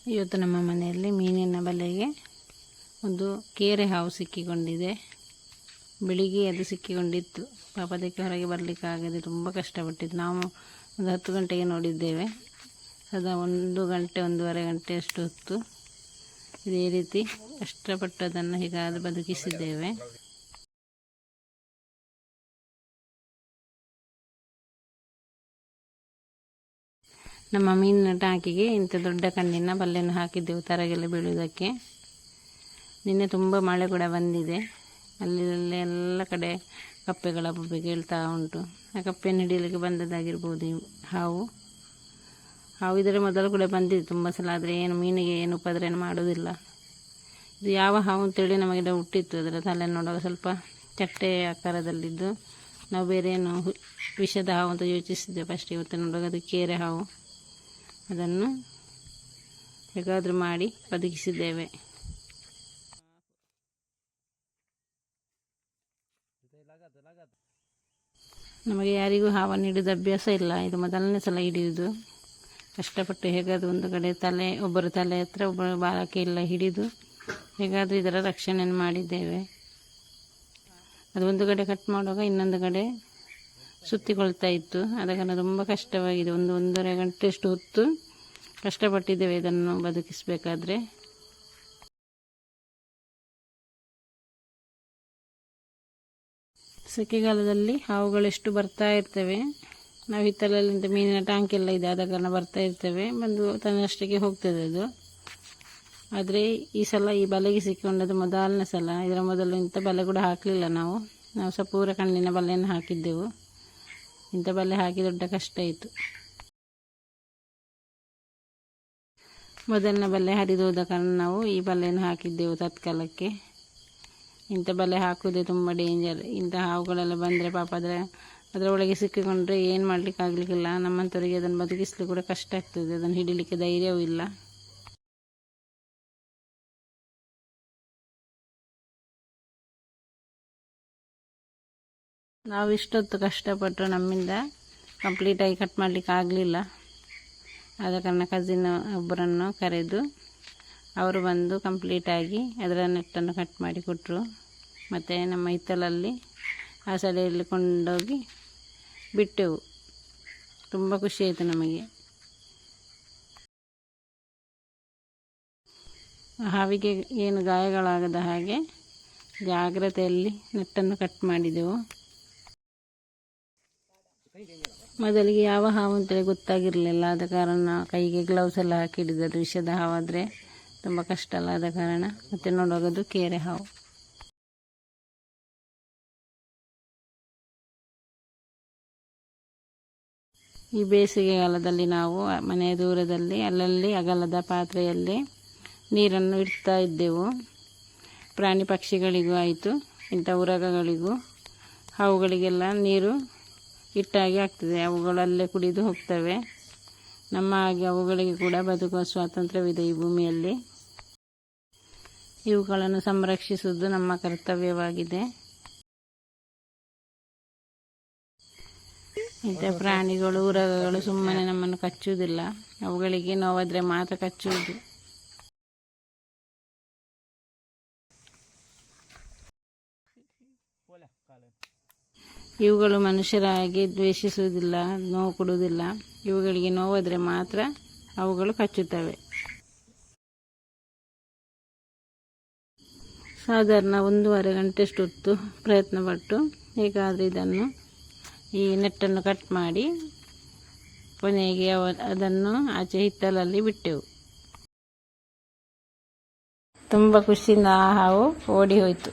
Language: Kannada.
ಇವತ್ತು ನಮ್ಮ ಮನೆಯಲ್ಲಿ ಮೀನಿನ ಬಲೆಗೆ ಒಂದು ಕೇರೆ ಹಾವು ಸಿಕ್ಕಿಕೊಂಡಿದೆ. ಬೆಳಿಗ್ಗೆ ಅದು ಸಿಕ್ಕಿಕೊಂಡಿತ್ತು. ಪಾಪ ಅದಕ್ಕೆ ಹೊರಗೆ ಬರಲಿಕ್ಕಾಗದೆ ತುಂಬ ಕಷ್ಟಪಟ್ಟಿದ್ದು. ನಾವು ಒಂದು 10 ಗಂಟೆಗೆ ನೋಡಿದ್ದೇವೆ. ಸದಾ 1 ಗಂಟೆ 1.5 ಗಂಟೆ ಅಷ್ಟು ಹೊತ್ತು ಇದೇ ರೀತಿ ಕಷ್ಟಪಟ್ಟು ಅದನ್ನು ಹೀಗಾದರೂ ಬದುಕಿಸಿದ್ದೇವೆ. ನಮ್ಮ ಮೀನಿನ ಟಾಕಿಗೆ ಇಂಥ ದೊಡ್ಡ ಕಣ್ಣಿನ ಬಲೆಯನ್ನು ಹಾಕಿದ್ದೆವು ತರಗೆಲ್ಲ ಬೀಳುವುದಕ್ಕೆ. ನಿನ್ನೆ ತುಂಬ ಮಳೆ ಕೂಡ ಬಂದಿದೆ. ಅಲ್ಲಿ ಎಲ್ಲ ಕಡೆ ಕಪ್ಪೆಗಳ ಬೊಬ್ಬೆ ಕೇಳ್ತಾ ಉಂಟು. ಆ ಕಪ್ಪೆಯನ್ನು ಹಿಡಿಯಲಿಕ್ಕೆ ಬಂದದ್ದಾಗಿರ್ಬೋದು ಈ ಹಾವು. ಇದರ ಮೊದಲು ಕೂಡ ಬಂದಿದೆ ತುಂಬ ಸಲ. ಆದರೆ ಏನು ಮೀನಿಗೆ ಏನು ಉಪದ್ರ ಮಾಡೋದಿಲ್ಲ. ಇದು ಯಾವ ಹಾವು ಅಂತೇಳಿ ನಮಗೆ ಡೌಟ್ ಇತ್ತು. ಅದರ ತಲೆ ನೋಡುವಾಗ ಸ್ವಲ್ಪ ಚಟ್ಟೆ ಆಕಾರದಲ್ಲಿದ್ದು ನಾವು ಬೇರೆ ಏನು ವಿಷದ ಹಾವು ಅಂತ ಯೋಚಿಸಿದ್ದೆ ಫಸ್ಟ್. ಇವತ್ತು ನೋಡುವಾಗ ಅದು ಕೇರೆ ಹಾವು. ಅದನ್ನು ಹೇಗಾದರೂ ಮಾಡಿ ಬದುಕಿಸಿದ್ದೇವೆ. ನಮಗೆ ಯಾರಿಗೂ ಹಾವನ್ನು ಹಿಡಿದ ಅಭ್ಯಾಸ ಇಲ್ಲ. ಇದು ಮೊದಲನೇ ಸಲ ಹಿಡಿಯುವುದು. ಕಷ್ಟಪಟ್ಟು ಹೇಗಾದರೂ ಒಂದು ಕಡೆ ಒಬ್ಬರ ತಲೆ ಹತ್ರ ಒಬ್ಬರ ಬಾಲಕ್ಕೆ ಎಲ್ಲ ಹಿಡಿದು ಹೇಗಾದರೂ ಇದರ ರಕ್ಷಣೆಯನ್ನು ಮಾಡಿದ್ದೇವೆ. ಅದು ಒಂದು ಕಡೆ ಕಟ್ ಮಾಡುವಾಗ ಇನ್ನೊಂದು ಕಡೆ ಸುತ್ತಿಕೊಳ್ತಾ ಇತ್ತು. ಆದ ಕಾರಣ ತುಂಬ ಕಷ್ಟವಾಗಿದೆ. 1.5 ಗಂಟೆಯಷ್ಟು ಹೊತ್ತು ಕಷ್ಟಪಟ್ಟಿದ್ದೇವೆ ಇದನ್ನು ಬದುಕಿಸಬೇಕಾದ್ರೆ. ಸೆಕೆಗಾಲದಲ್ಲಿ ಹಾವುಗಳೆಷ್ಟು ಬರ್ತಾ ಇರ್ತವೆ. ನಾವು ಹಿತ್ತಲಲ್ಲಿಂದ ಮೀನಿನ ಟ್ಯಾಂಕ್ ಎಲ್ಲ ಇದೆ, ಆದ ಕಾರಣ ಬರ್ತಾ ಇರ್ತವೆ. ಬಂದು ತನ್ನಷ್ಟಕ್ಕೆ ಹೋಗ್ತದೆ ಅದು. ಆದರೆ ಈ ಸಲ ಈ ಬಲೆಗೆ ಸಿಕ್ಕಿಕೊಂಡದ್ದು ಮೊದಲನೇ ಸಲ. ಇದರ ಮೊದಲು ಇಂಥ ಬಲೆ ಕೂಡ ಹಾಕಲಿಲ್ಲ ನಾವು ಸಹ ಪೂರ ಕಣ್ಣಿನ ಬಲೆಯನ್ನು ಹಾಕಿದ್ದೆವು. ಇಂಥ ಬಲೆ ಹಾಕಿ ದೊಡ್ಡ ಕಷ್ಟ ಆಯಿತು. ಮೊದಲನೇ ಬಲೆ ಹರಿದೋದ ಕಾರಣ ನಾವು ಈ ಬಲೆಯನ್ನು ಹಾಕಿದ್ದೆವು ತತ್ಕಾಲಕ್ಕೆ. ಇಂಥ ಬಲೆ ಹಾಕುವುದೇ ತುಂಬ ಡೇಂಜರ್. ಇಂಥ ಹಾವುಗಳೆಲ್ಲ ಬಂದರೆ ಪಾಪ ಅದರ ಒಳಗೆ ಸಿಕ್ಕಿಕೊಂಡ್ರೆ ಏನು ಮಾಡಲಿಕ್ಕಾಗಲಿಕ್ಕಿಲ್ಲ. ನಮ್ಮಂಥವರಿಗೆ ಅದನ್ನು ಬದುಕಿಸಲಿಕ್ಕೆ ಕೂಡ ಕಷ್ಟ ಆಗ್ತದೆ. ಅದನ್ನು ಹಿಡಿಲಿಕ್ಕೆ ಧೈರ್ಯವೂ ಇಲ್ಲ. ನಾವು ಇಷ್ಟೊತ್ತು ಕಷ್ಟಪಟ್ಟು ನಮ್ಮಿಂದ ಕಂಪ್ಲೀಟಾಗಿ ಕಟ್ ಮಾಡಲಿಕ್ಕೆ ಆಗಲಿಲ್ಲ. ಆದ ಕಾರಣ ಕಸಿನ್ ಒಬ್ಬರನ್ನು ಕರೆದು ಅವರು ಬಂದು ಕಂಪ್ಲೀಟಾಗಿ ಅದರ ನೆಟ್ಟನ್ನು ಕಟ್ ಮಾಡಿ ಕೊಟ್ಟರು. ಮತ್ತು ನಮ್ಮ ಹಿತ್ತಲಲ್ಲಿ ಆ ಸೈಡಲ್ಲಿ ಕೊಂಡೋಗಿ ಬಿಟ್ಟೆವು. ತುಂಬ ಖುಷಿಯಾಯಿತು ನಮಗೆ. ಹಾವಿಗೆ ಏನು ಗಾಯಗಳಾಗದ ಹಾಗೆ ಜಾಗ್ರತೆಯಲ್ಲಿ ನೆಟ್ಟನ್ನು ಕಟ್ ಮಾಡಿದೆವು. ಮೊದಲಿಗೆ ಯಾವ ಹಾವು ಅಂತೇಳಿ ಗೊತ್ತಾಗಿರಲಿಲ್ಲ. ಆದ ಕಾರಣ ಕೈಗೆ ಗ್ಲೌಸ್ ಎಲ್ಲ ಹಾಕಿ ಹಿಡಿದದ್ದು. ವಿಷದ ಹಾವಾದರೆ ತುಂಬ ಕಷ್ಟ ಅಲ್ಲ. ಆದ ಕಾರಣ ಮತ್ತೆ ನೋಡುವಾಗದು ಕೇರೆ ಹಾವು. ಈ ಬೇಸಿಗೆಗಾಲದಲ್ಲಿ ನಾವು ಮನೆಯ ದೂರದಲ್ಲಿ ಅಲ್ಲಲ್ಲಿ ಅಗಲದ ಪಾತ್ರೆಯಲ್ಲಿ ನೀರನ್ನು ಇಡ್ತಾ ಇದ್ದೆವು. ಪ್ರಾಣಿ ಪಕ್ಷಿಗಳಿಗೂ ಆಯಿತು, ಇಂಥ ಉರಗಗಳಿಗೂ ಹಾವುಗಳಿಗೆಲ್ಲ ನೀರು ಇಟ್ಟಾಗಿ ಆಗ್ತದೆ. ಅವುಗಳಲ್ಲೇ ಕುಡಿದು ಹೋಗ್ತವೆ. ನಮ್ಮ ಹಾಗೆ ಅವುಗಳಿಗೆ ಕೂಡ ಬದುಕುವ ಸ್ವಾತಂತ್ರ್ಯವಿದೆ ಈ ಭೂಮಿಯಲ್ಲಿ. ಇವುಗಳನ್ನು ಸಂರಕ್ಷಿಸುವುದು ನಮ್ಮ ಕರ್ತವ್ಯವಾಗಿದೆ. ಇಂಥ ಪ್ರಾಣಿಗಳು ಉರಗಗಳು ಸುಮ್ಮನೆ ನಮ್ಮನ್ನು ಕಚ್ಚುವುದಿಲ್ಲ. ಅವುಗಳಿಗೆ ನೋವಾದರೆ ಮಾತ್ರ ಕಚ್ಚುವುದು. ಇವುಗಳು ಮನುಷ್ಯರ ಹಾಗೆ ದ್ವೇಷಿಸುವುದಿಲ್ಲ, ನೋವು ಕೊಡುವುದಿಲ್ಲ. ಇವುಗಳಿಗೆ ನೋವಾದರೆ ಮಾತ್ರ ಅವುಗಳು ಕಚ್ಚುತ್ತವೆ. ಸಾಧಾರಣ 1.5 ಗಂಟೆಯಷ್ಟು ಹೊತ್ತು ಪ್ರಯತ್ನಪಟ್ಟು ಹೇಗಾದರೂ ಇದನ್ನು ಈ ನೆಟ್ಟನ್ನು ಕಟ್ ಮಾಡಿ ಕೊನೆಗೆ ಅದನ್ನು ಆಚೆ ಹಿತ್ತಲಲ್ಲಿ ಬಿಟ್ಟೆವು. ತುಂಬ ಖುಷಿಯಿಂದ ಆ ಹಾವು ಓಡಿ ಹೋಯಿತು.